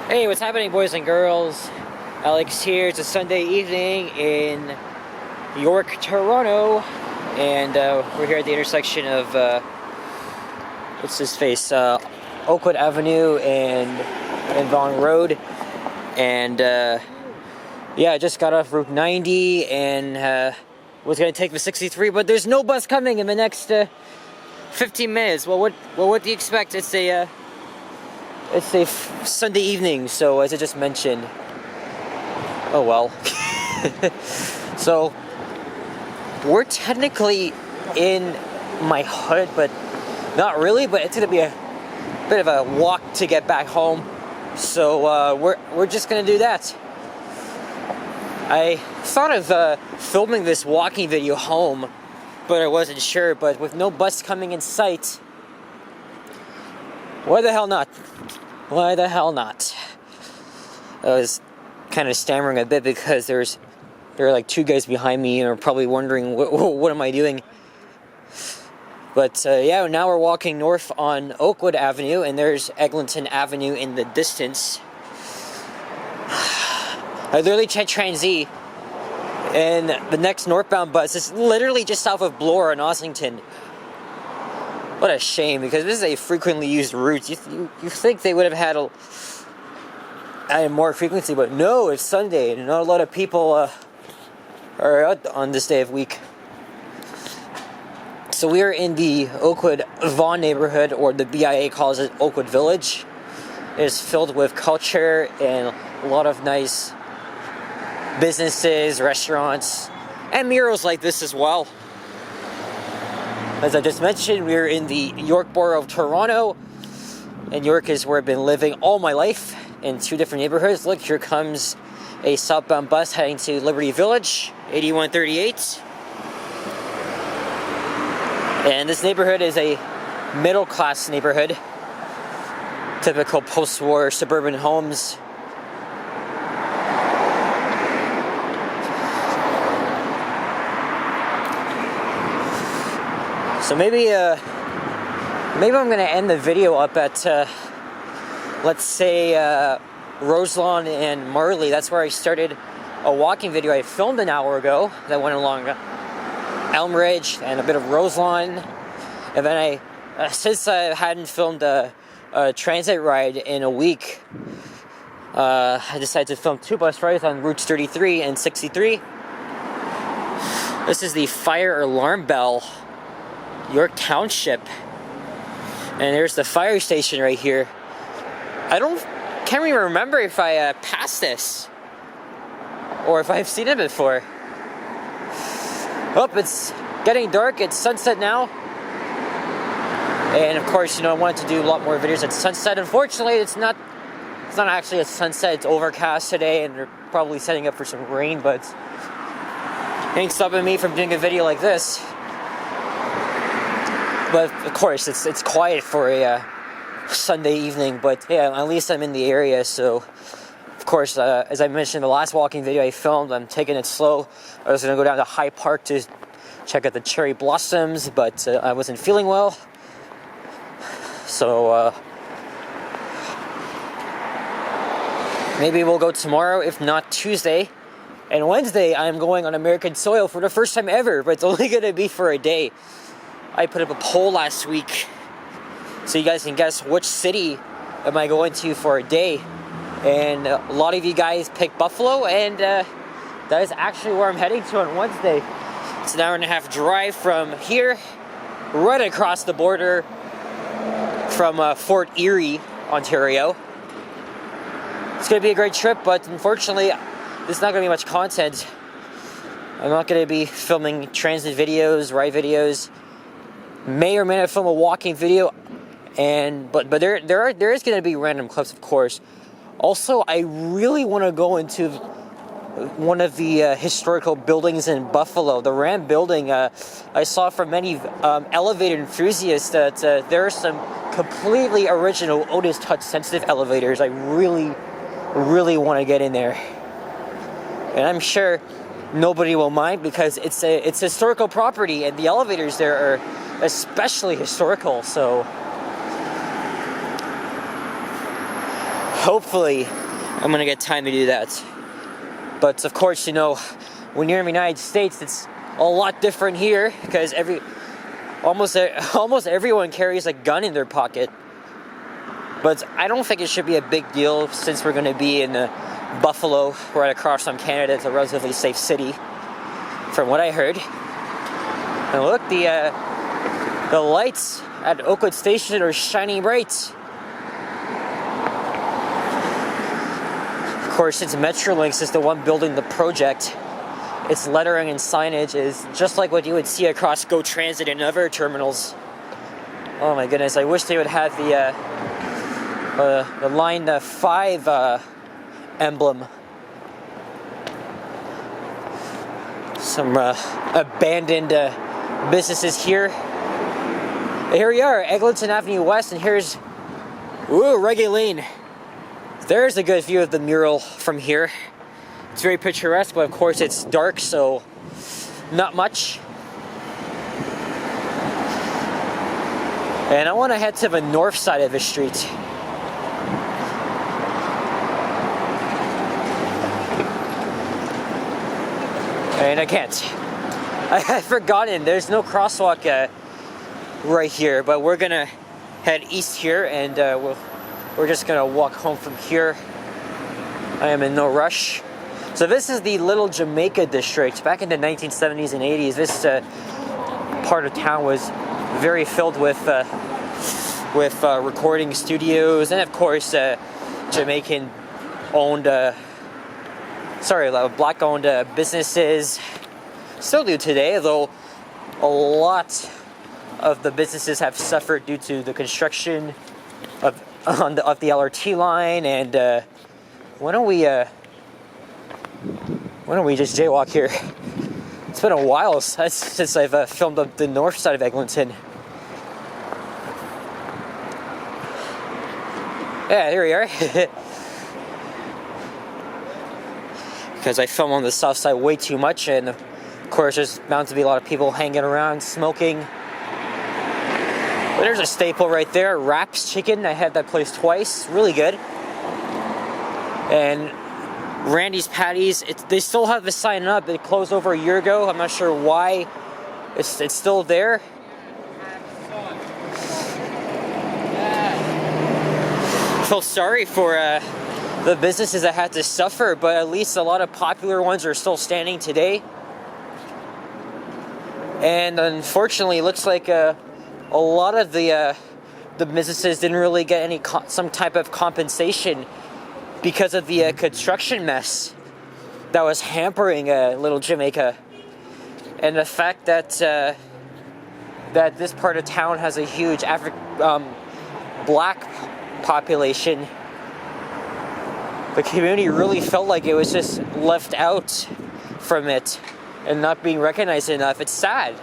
Hey, what's happening, boys and girls? Alex here. It's a Sunday evening in York, Toronto, and we're here at the intersection of what's this face? Oakwood Avenue and Vaughan Road, and yeah, I just got off Route 90 and was gonna take the 63, but there's no bus coming in the next 15 minutes. Well, what do you expect? It's a Sunday evening, so as I just mentioned. Oh well. So we're technically in my hood, but not really. But it's gonna be a bit of a walk to get back home. So we're just gonna do that. I thought of filming this walking video home, but I wasn't sure. But with no bus coming in sight, why the hell not? Why the hell not? I was kind of stammering a bit because there are like two guys behind me and are probably wondering what am I doing. But yeah, now we're walking north on Oakwood Avenue, and there's Eglinton Avenue in the distance. I literally checked Transy, and the next northbound bus is literally just south of Bloor in Ossington. What a shame, because this is a frequently used route. You think they would have had added more frequency, but no, it's Sunday, and not a lot of people are out on this day of week. So we are in the Oakwood Vaughan neighborhood, or the BIA calls it Oakwood Village. It is filled with culture and a lot of nice businesses, restaurants, and murals like this as well. As I just mentioned, we're in the York borough of Toronto, and York is where I've been living all my life in two different neighborhoods. Look, here comes a southbound bus heading to Liberty Village, 8138. And this neighborhood is a middle-class neighborhood. Typical post-war suburban homes. So maybe I'm gonna end the video up at let's say Roselawn and Marlee. That's where I started a walking video I filmed an hour ago that went along Elm Ridge and a bit of Roselawn, and then since I hadn't filmed a transit ride in a week, I decided to film two bus rides on routes 33 and 63. This is the fire alarm bell, York Township, and there's the fire station right here. Can't even remember if I passed this or if I've seen it before. Oh, it's getting dark. It's sunset now, and of course, I wanted to do a lot more videos at sunset. Unfortunately, it's not actually a sunset. It's overcast today, and they're probably setting up for some rain, but ain't stopping me from doing a video like this. But of course, it's quiet for a Sunday evening. But yeah, at least I'm in the area. So, of course, as I mentioned in the last walking video I filmed, I'm taking it slow. I was going to go down to High Park to check out the cherry blossoms, but I wasn't feeling well. So maybe we'll go tomorrow, if not Tuesday. And Wednesday, I'm going on American soil for the first time ever, but it's only going to be for a day. I put up a poll last week, so you guys can guess which city am I going to for a day. And a lot of you guys picked Buffalo, and that is actually where I'm heading to on Wednesday. It's an hour and a half drive from here, right across the border from Fort Erie, Ontario. It's going to be a great trip, but unfortunately, there's not going to be much content. I'm not going to be filming transit videos, ride videos. May or may not film a walking video, but there is going to be random clips, of course. Also, I really want to go into one of the historical buildings in Buffalo, the Ram Building. I saw from many elevator enthusiasts that there are some completely original Otis touch sensitive elevators. I really, really want to get in there, and I'm sure nobody will mind because it's historical property, and the elevators there are especially historical. So hopefully I'm gonna get time to do that. But of course, you know, when you're in the United States, it's a lot different here because almost everyone carries a gun in their pocket. But I don't think it should be a big deal since we're gonna be in Buffalo, right across from Canada. It's a relatively safe city, from what I heard. And look, the lights at Oakwood Station are shining bright. Of course, since Metrolinx is the one building the project, its lettering and signage is just like what you would see across GO Transit and other terminals. Oh my goodness, I wish they would have the Line 5 emblem. Some abandoned businesses here. Here we are, Eglinton Avenue West, and here's Reggae Lane. There's a good view of the mural from here. It's very picturesque, but of course it's dark, so not much. And I want to head to the north side of the street. And I can't. I've forgotten, there's no crosswalk right here, but we're gonna head east here, and we're just gonna walk home from here. I am in no rush. So this is the Little Jamaica district. Back in the 1970s and 80s, this part of town was very filled with recording studios, and of course Jamaican-owned, black-owned businesses. Still do today, though a lot of the businesses have suffered due to the construction of the LRT line. And why don't we just jaywalk here? It's been a while since I've filmed up the north side of Eglinton. Yeah, here we are. Because I film on the south side way too much, and of course there's bound to be a lot of people hanging around, smoking. But there's a staple right there, Raps Chicken. I had that place twice, really good. And Randy's Patties, they still have the sign up. It closed over a year ago. I'm not sure why it's still there. I feel sorry for the businesses that had to suffer, but at least a lot of popular ones are still standing today. And unfortunately, it looks like a lot of the businesses didn't really get some type of compensation because of the construction mess that was hampering Little Jamaica, and the fact that this part of town has a huge black population. The community really felt like it was just left out from it and not being recognized enough. It's sad.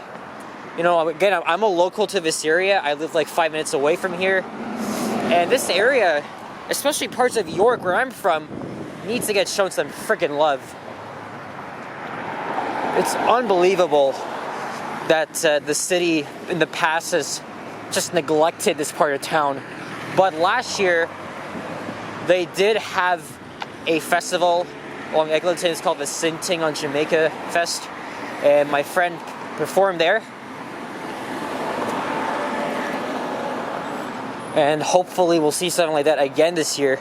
You know, again, I'm a local to this area. I live like 5 minutes away from here. And this area, especially parts of York where I'm from, needs to get shown some freaking love. It's unbelievable that the city in the past has just neglected this part of town. But last year, they did have a festival along Eglinton. It's called the Sinting on Jamaica Fest, and my friend performed there. And hopefully we'll see something like that again this year.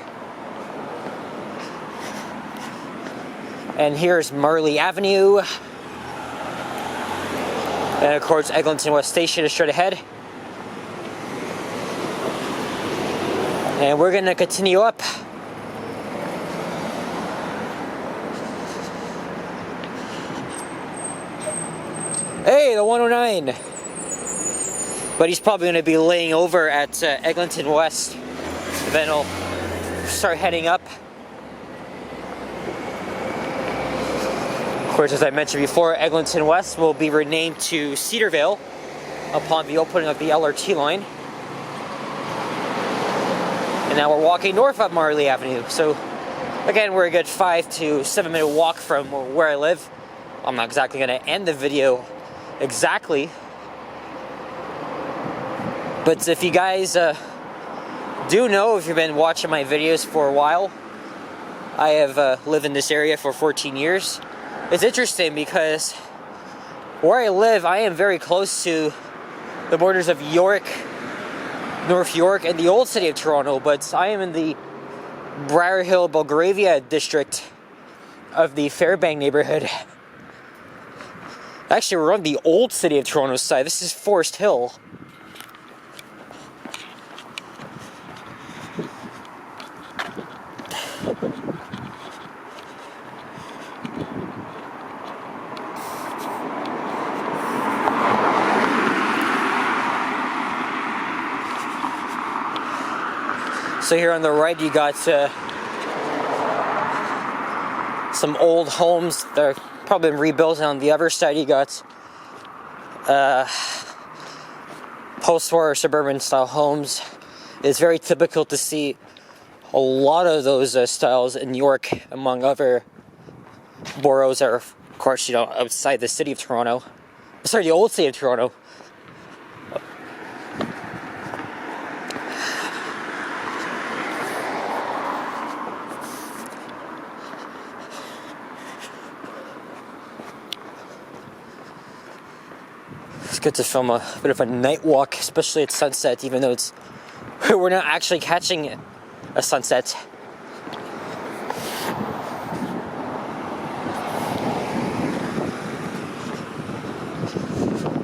And here's Marlee Avenue. And of course, Eglinton West Station is straight ahead. And we're gonna continue up. Hey, the 109. But he's probably gonna be laying over at Eglinton West. Then he'll start heading up. Of course, as I mentioned before, Eglinton West will be renamed to Cedarvale upon the opening of the LRT line. And now we're walking north up Marlee Avenue. So again, we're a good 5 to 7 minute walk from where I live. I'm not exactly gonna end the video exactly. But if you guys do know, if you've been watching my videos for a while, I have lived in this area for 14 years. It's interesting because where I live, I am very close to the borders of York, North York, and the old city of Toronto, but I am in the Briar Hill, Belgravia district of the Fairbank neighborhood. Actually, we're on the old city of Toronto side. This is Forest Hill. So here on the right, you got some old homes that are probably been rebuilt. And on the other side, you got post-war suburban style homes. It's very typical to see a lot of those styles in York, among other boroughs that are, of course, outside the city of Toronto. Sorry, the old city of Toronto. It's good to film a bit of a night walk, especially at sunset, even though we're not actually catching a sunset.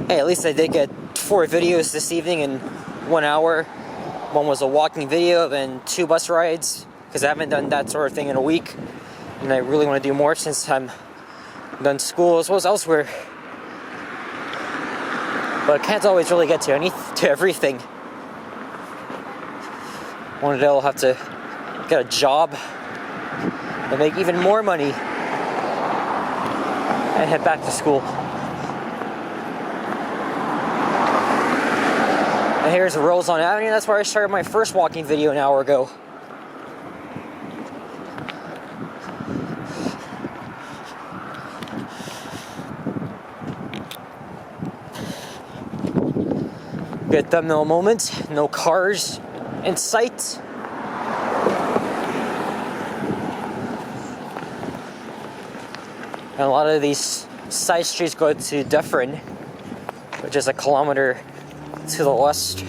Hey, at least I did get 4 videos this evening in 1 hour. One was a walking video, and 2 bus rides, because I haven't done that sort of thing in a week, and I really want to do more since I'm done school as well as elsewhere. But I can't always really get to everything. One day I'll have to get a job and make even more money and head back to school. And here's Roseland Avenue. That's where I started my first walking video an hour ago. Good thumbnail moment. No cars in sight. And a lot of these side streets go to Dufferin, which is a kilometer to the west.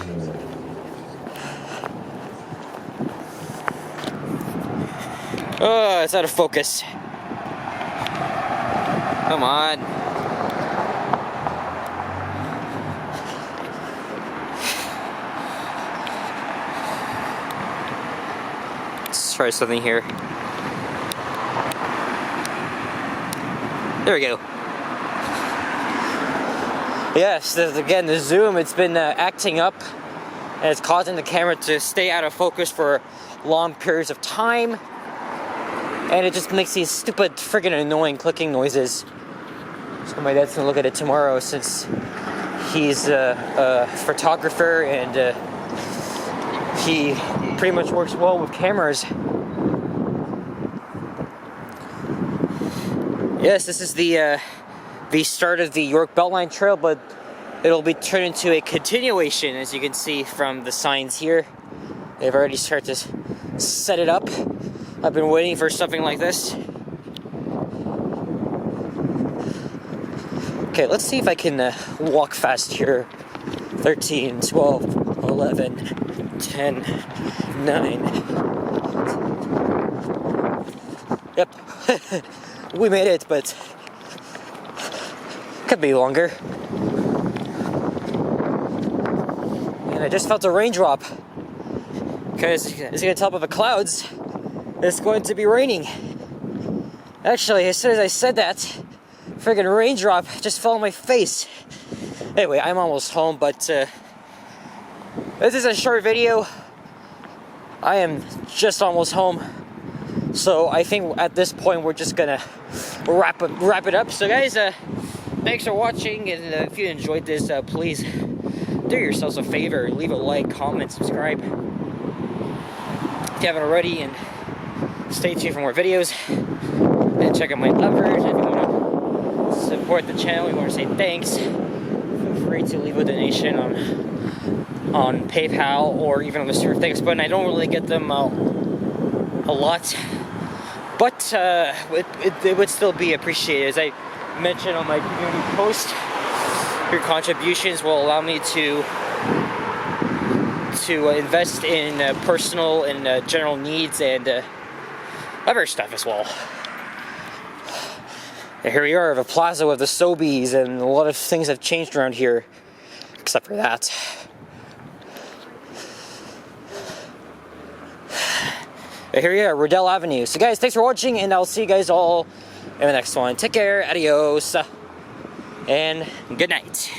Oh, it's out of focus. Come on. Let's try something here. There we go. Yes, again, the zoom, it's been acting up, and it's causing the camera to stay out of focus for long periods of time, and it just makes these stupid, friggin' annoying clicking noises. So my dad's gonna look at it tomorrow, since he's a photographer, and he pretty much works well with cameras. Yes, this is the start of the York Beltline Trail, but it'll be turned into a continuation, as you can see from the signs here. They've already started to set it up. I've been waiting for something like this. Okay, let's see if I can walk fast here. 13, 12, 11, 10, 9. Yep. We made it, but could be longer. And I just felt a raindrop, because as you can tell by the clouds, it's going to be raining. Actually, as soon as I said that, friggin' raindrop just fell on my face. Anyway, I'm almost home, but this is a short video. I am just almost home. So I think at this point we're just gonna wrap it up. So guys, thanks for watching, and if you enjoyed this, please do yourselves a favor, leave a like, comment, subscribe if you haven't already, and stay tuned for more videos, and check out my others. If you want to support the channel, you want to say thanks, feel free to leave a donation on on PayPal or even on the Super Thanks button. I don't really get them a lot, but it would still be appreciated. As I mentioned on my community post, your contributions will allow me to invest in personal and general needs and other stuff as well. And here we are, the plaza with the Sobeys, and a lot of things have changed around here, except for that. But here we are, Riddell Avenue. So guys, thanks for watching, and I'll see you guys all in the next one. Take care, adios, and good night.